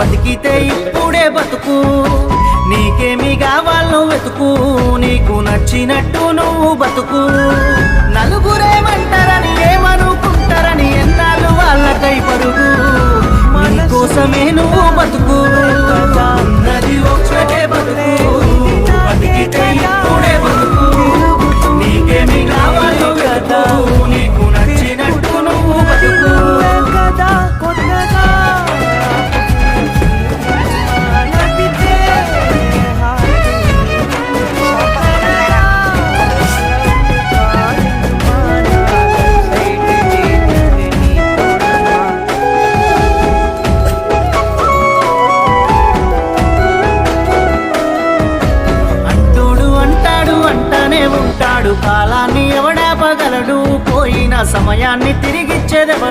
బతికితే ఇప్పుడే బతుకు, నీకేమి కావాలో వెతుకు, నీకు నచ్చినట్టు నువ్వు బతుకు. నలుగురేమంటారని ఏమనుకుంటారని ఎన్నాళ్ళు వాళ్ళకై పరుగు, నీకోసమే నువ్వు బతుకు. ఉన్నది ఒక్కటే బతుకు, బతికితే ఇప్పుడే బతుకు, నీకేమి కావాలో వెతుకు, నీకు నచ్చినట్టు నువ్వు బతుకు. కాలాన్ని ఎవడాపగలడు, పోయిన సమయాన్ని తిరిగి